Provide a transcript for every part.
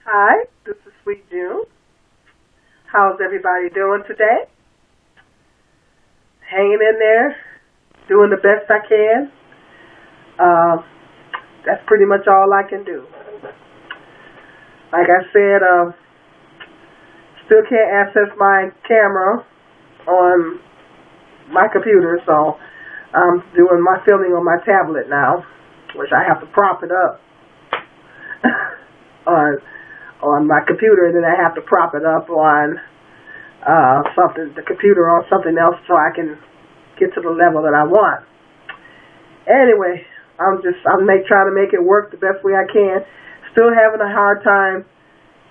Hi, this is Sweet June. How's everybody doing today? Hanging in there, doing the best I can. Uh, that's pretty much all I can do. Like I said, still can't access my camera on my computer, so I'm doing my filming on my tablet now, which I have to prop it up on my computer, and then I have to prop it up on the computer on something else so I can get to the level that I want. Anyway, I'm trying to make it work the best way I can. Still having a hard time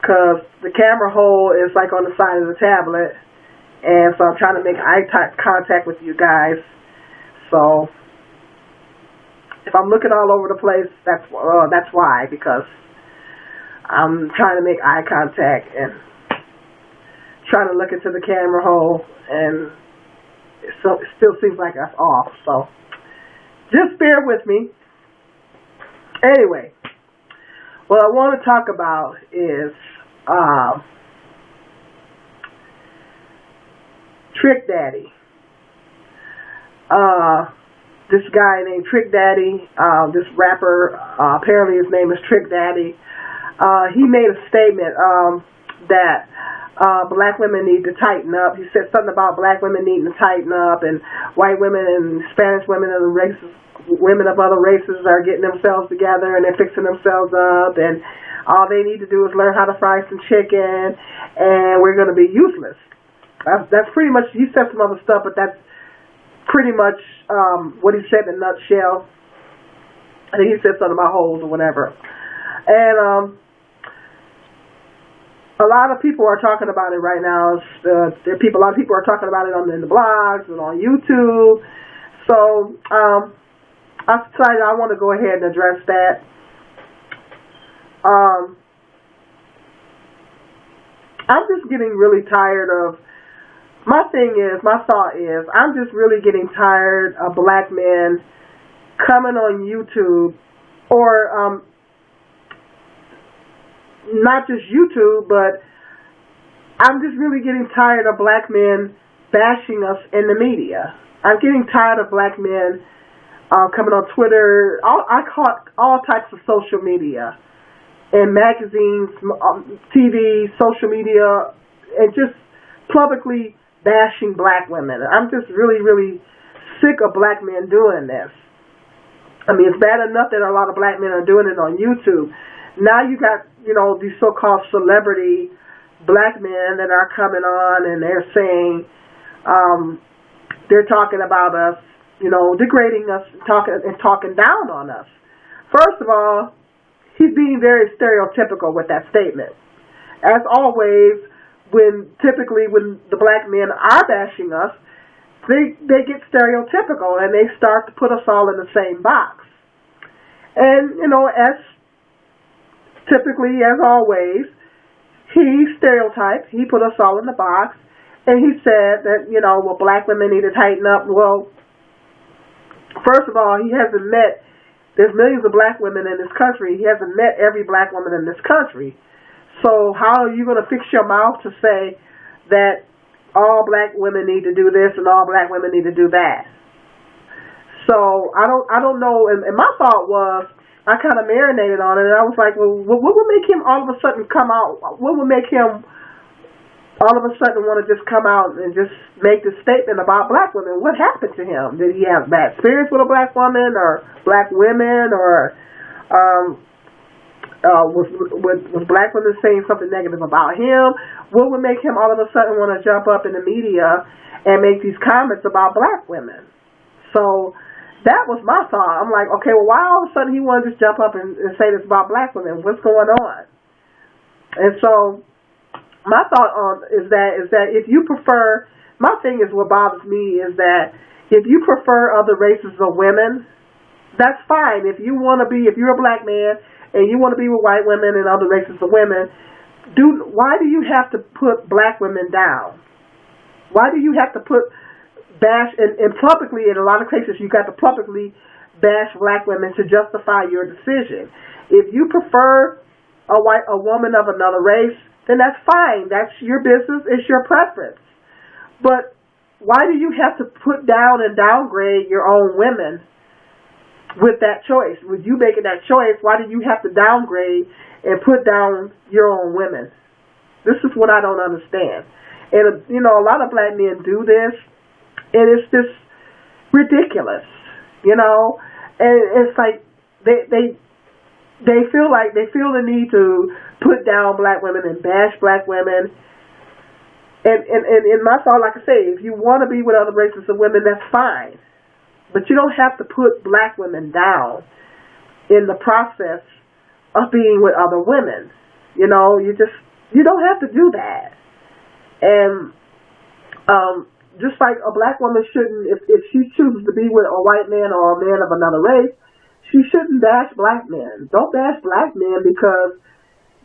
because the camera hole is like on the side of the tablet, and so I'm trying to make eye contact with you guys. So if I'm looking all over the place, that's why, because I'm trying to make eye contact and trying to look into the camera hole, and it still seems like that's off. So just bear with me. Anyway, what I want to talk about is Trick Daddy. This guy named Trick Daddy, this rapper, apparently his name is Trick Daddy. He made a statement that black women need to tighten up. He said something about black women needing to tighten up, and white women and Spanish women and women of other races are getting themselves together and they're fixing themselves up, and all they need to do is learn how to fry some chicken, and we're going to be useless. That's pretty much, he said some other stuff, but that's pretty much what he said in a nutshell. I think he said something about holes or whatever. And a lot of people are talking about it right now. A lot of people are talking about it in the blogs and on YouTube. So I decided I want to go ahead and address that. I'm just getting really tired of, my thought is, I'm just really getting tired of black men coming on YouTube, or not just YouTube, but I'm just really getting tired of black men bashing us in the media. I'm getting tired of black men coming on Twitter. I caught all types of social media, and magazines, TV, social media, and just publicly bashing black women. I'm just really, really sick of black men doing this. I mean, it's bad enough that a lot of black men are doing it on YouTube. Now you got, these so-called celebrity black men that are coming on, and they're saying, they're talking about us, degrading us, talking down on us. First of all, he's being very stereotypical with that statement. As always, when the black men are bashing us, they get stereotypical and they start to put us all in the same box. And, as typically, as always, he stereotyped. He put us all in the box, and he said that, black women need to tighten up. Well, first of all, he hasn't met, there's millions of black women in this country. He hasn't met every black woman in this country. So how are you going to fix your mouth to say that all black women need to do this and all black women need to do that? So I don't know. And my thought was, I kind of marinated on it, and I was like, well, what would make him all of a sudden come out? What would make him all of a sudden want to just come out and just make this statement about black women? What happened to him? Did he have bad experience with a black woman or black women, or was black women saying something negative about him? What would make him all of a sudden want to jump up in the media and make these comments about black women? So that was my thought. I'm like, okay, well, why all of a sudden he wanted to just jump up and say this about black women? What's going on? And so my thought is that if you prefer, my thing is, what bothers me is that if you prefer other races of women, that's fine. If you're a black man and you want to be with white women and other races of women, why do you have to put black women down? Why do you have to bash, and publicly, in a lot of cases, you got to publicly bash black women to justify your decision? If you prefer a woman of another race, then that's fine. That's your business. It's your preference. But why do you have to put down and downgrade your own women with that choice? With you making that choice, why do you have to downgrade and put down your own women? This is what I don't understand. And, you know, a lot of black men do this, and it's just ridiculous, you know? And it's like they feel the need to put down black women and bash black women. And in my thought, like I say, if you want to be with other races of women, that's fine. But you don't have to put black women down in the process of being with other women. You know, you don't have to do that. And just like a black woman shouldn't, if she chooses to be with a white man or a man of another race, she shouldn't bash black men. Don't bash black men because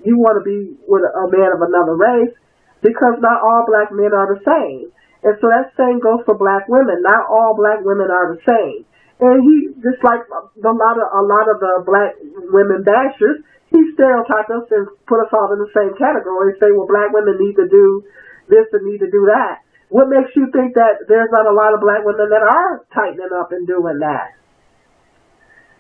you want to be with a man of another race, because not all black men are the same. And so that same goes for black women. Not all black women are the same. And he, just like a lot of the black women bashers, he stereotyped us and put us all in the same category and say, well, black women need to do this and need to do that. What makes you think that there's not a lot of black women that are tightening up and doing that?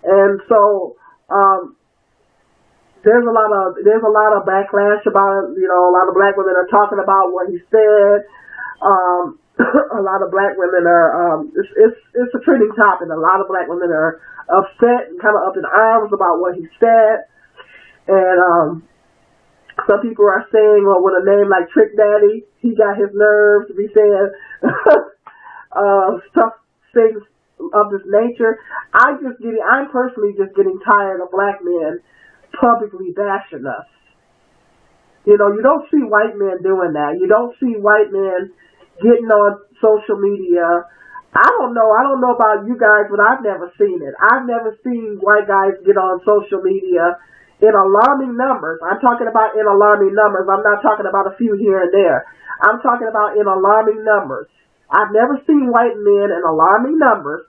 And so there's a lot of backlash about it. You know, a lot of black women are talking about what he said. A lot of black women are it's a trending topic. A lot of black women are upset and kind of up in arms about what he said. And some people are saying, well, with a name like Trick Daddy, he got his nerves to be saying stuff, things of this nature. I'm personally just getting tired of black men publicly bashing us. You know, you don't see white men doing that. You don't see white men getting on social media. I don't know about you guys, but I've never seen it. I've never seen white guys get on social media in alarming numbers. I'm talking about in alarming numbers. I'm not talking about a few here and there. I'm talking about in alarming numbers. I've never seen white men in alarming numbers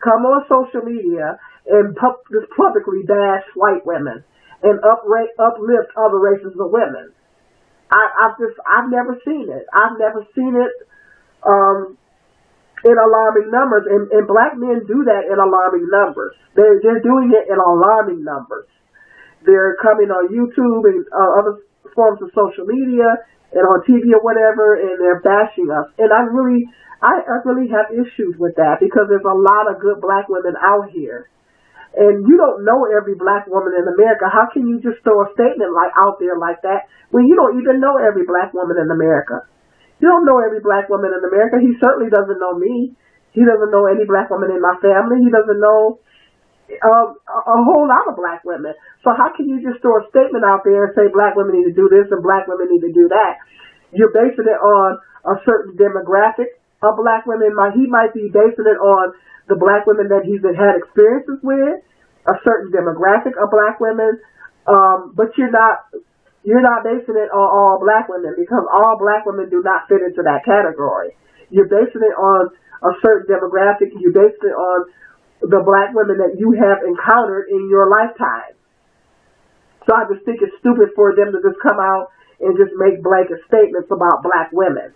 come on social media and just publicly bash white women and uplift other races of women. I've never seen it. I've never seen it in alarming numbers, and black men do that in alarming numbers. They're doing it in alarming numbers. They're coming on YouTube and other forms of social media and on TV or whatever, and they're bashing us. And I really have issues with that, because there's a lot of good black women out here. And you don't know every black woman in America. How can you just throw a statement out there like that when you don't even know every black woman in America? You don't know every black woman in America. He certainly doesn't know me. He doesn't know any black woman in my family. He doesn't know a whole lot of black women. So how can you just throw a statement out there and say black women need to do this and black women need to do that? You're basing it on a certain demographic of black women. He might be basing it on the black women that he's had experiences with, a certain demographic of black women, but you're not basing it on all black women, because all black women do not fit into that category. You're basing it on a certain demographic. You're basing it on the black women that you have encountered in your lifetime. So I just think it's stupid for them to just come out and just make blanket statements about black women.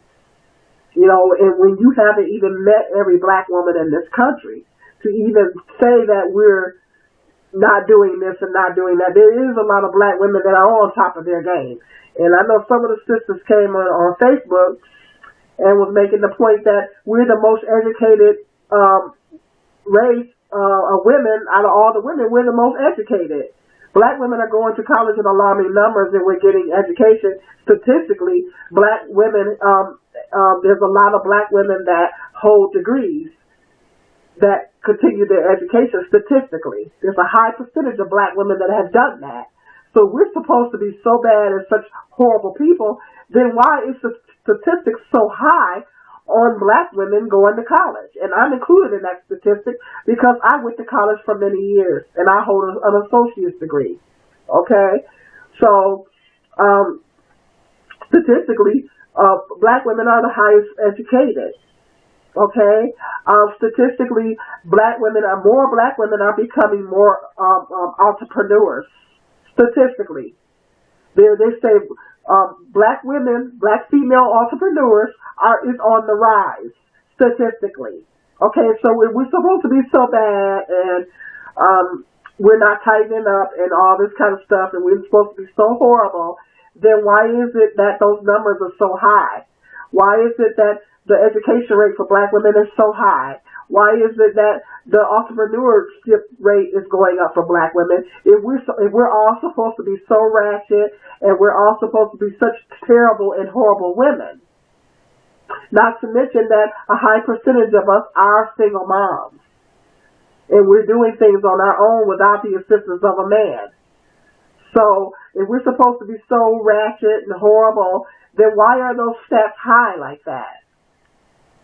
You know, and when you haven't even met every black woman in this country, to even say that we're not doing this and not doing that, there is a lot of black women that are on top of their game. And I know some of the sisters came on Facebook and was making the point that we're the most educated race of women. Out of all the women, we're the most educated. Black women are going to college in alarming numbers, and we're getting education. Statistically, black women, there's a lot of black women that hold degrees that continue their education statistically. There's a high percentage of black women that have done that. So we're supposed to be so bad and such horrible people, then why is the statistics so high on black women going to college? And I'm included in that statistic because I went to college for many years and I hold an associate's degree. Okay? So, statistically, black women are the highest educated. Okay? Statistically, more black women are becoming more entrepreneurs. Statistically. They say black women, black female entrepreneurs is on the rise statistically. Okay, so we're supposed to be so bad, and we're not tightening up and all this kind of stuff, and we're supposed to be so horrible. Then why is it that those numbers are so high? Why is it that the education rate for black women is so high? Why is it that the entrepreneurship rate is going up for black women? If we're all supposed to be so ratchet, and we're all supposed to be such terrible and horrible women, not to mention that a high percentage of us are single moms, and we're doing things on our own without the assistance of a man. So if we're supposed to be so ratchet and horrible, then why are those stats high like that?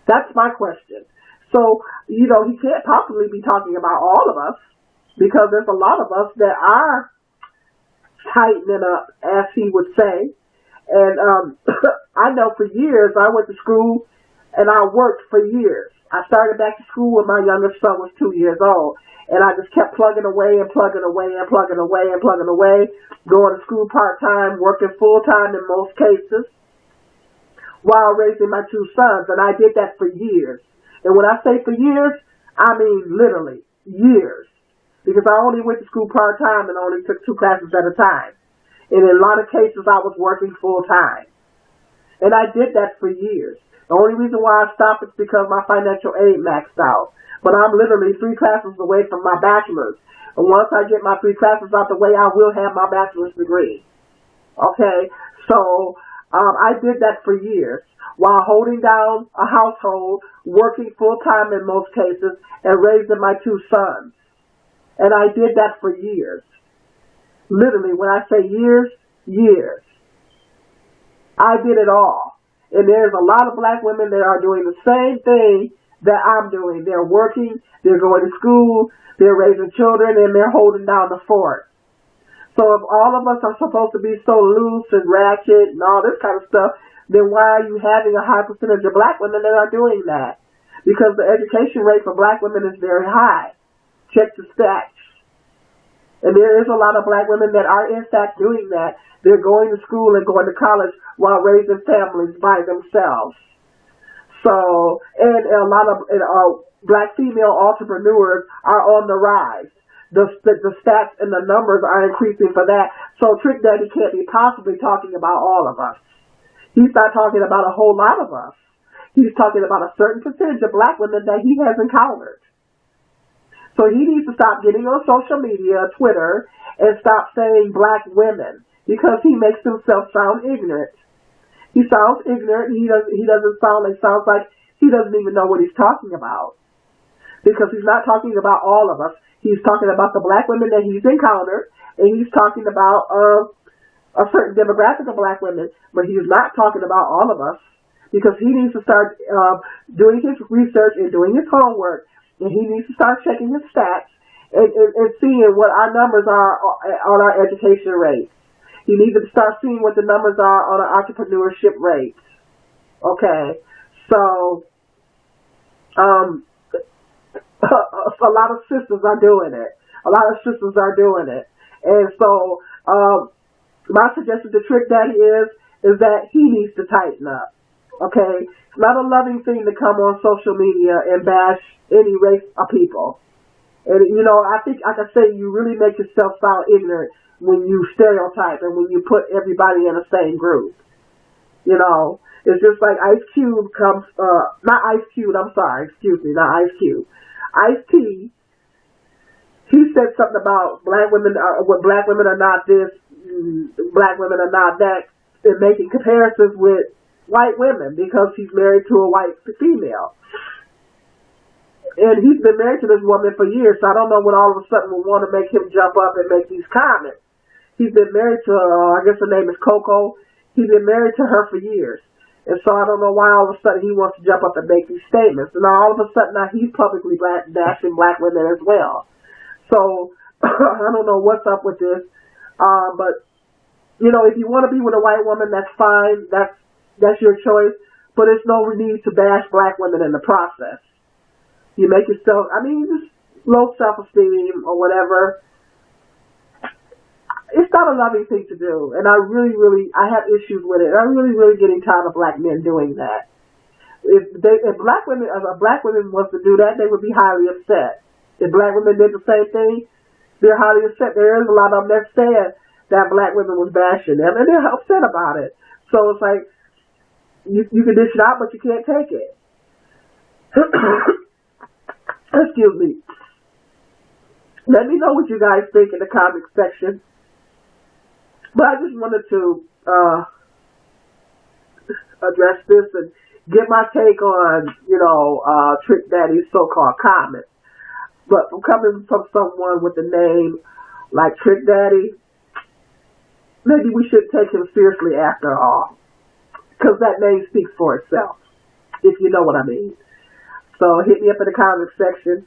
That's my question. So, he can't possibly be talking about all of us, because there's a lot of us that are tightening up, as he would say. And I know for years, I went to school and I worked for years. I started back to school when my youngest son was 2 years old. And I just kept plugging away and plugging away and plugging away and plugging away, going to school part-time, working full-time in most cases, while raising my two sons. And I did that for years. And when I say for years, I mean literally years. Because I only went to school part-time and only took 2 classes at a time. And in a lot of cases, I was working full-time. And I did that for years. The only reason why I stopped is because my financial aid maxed out. But I'm literally 3 classes away from my bachelor's. And once I get my 3 classes out the way, I will have my bachelor's degree. Okay? So, I did that for years, while holding down a household, working full-time in most cases, and raising my 2 sons. And I did that for years. Literally, when I say years, years. I did it all. And there's a lot of black women that are doing the same thing that I'm doing. They're working, they're going to school, they're raising children, and they're holding down the fort. So if all of us are supposed to be so loose and ratchet and all this kind of stuff, then why are you having a high percentage of black women that are doing that? Because the education rate for black women is very high. Check the stats. And there is a lot of black women that are in fact doing that. They're going to school and going to college while raising families by themselves. So, and a lot of black female entrepreneurs are on the rise. The stats and the numbers are increasing for that. So Trick Daddy can't be possibly talking about all of us. He's not talking about a whole lot of us. He's talking about a certain percentage of black women that he has encountered. So he needs to stop getting on social media, Twitter, and stop saying black women, because he makes himself sound ignorant. He sounds ignorant. He sounds like he doesn't even know what he's talking about, because he's not talking about all of us. He's talking about the black women that he's encountered, and he's talking about a certain demographic of black women, but he's not talking about all of us, because he needs to start doing his research and doing his homework, and he needs to start checking his stats and seeing what our numbers are on our education rates. He needs to start seeing what the numbers are on our entrepreneurship rates. Okay, so a lot of sisters are doing it. And so my suggestion to Trick Daddy is that he needs to tighten up. Okay? It's not a loving thing to come on social media and bash any race of people. And, I think, like I say, you really make yourself sound ignorant when you stereotype and when you put everybody in the same group. It's just like Ice Cube comes, not Ice Cube, I'm sorry, excuse me, not Ice Cube. Ice-T, he said something about black women are not this, black women are not that, and making comparisons with white women because he's married to a white female. And he's been married to this woman for years, so I don't know what all of a sudden will want to make him jump up and make these comments. He's been married to, I guess her name is Coco. He's been married to her for years. And so I don't know why all of a sudden he wants to jump up and make these statements. And all of a sudden now he's publicly bashing black women as well. So I don't know what's up with this. But, if you want to be with a white woman, that's fine. That's your choice. But there's no need to bash black women in the process. You make yourself, just low self-esteem or whatever. it's not a loving thing to do, and I have issues with it. I'm really getting tired of black men doing that. If black women was to do that, they would be highly upset. If black women did the same thing, they're highly upset. There is a lot of them that said that black women was bashing them, and they're upset about it. So it's like you can dish it out, but you can't take it. Excuse me. Let me know what you guys think in the comment section. But I just wanted to address this and get my take on, Trick Daddy's so-called comments. But from coming from someone with a name like Trick Daddy, maybe we shouldn't take him seriously after all. Because that name speaks for itself, if you know what I mean. So hit me up in the comment section.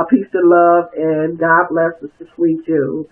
Peace and love, and God bless us, the sweet Jews.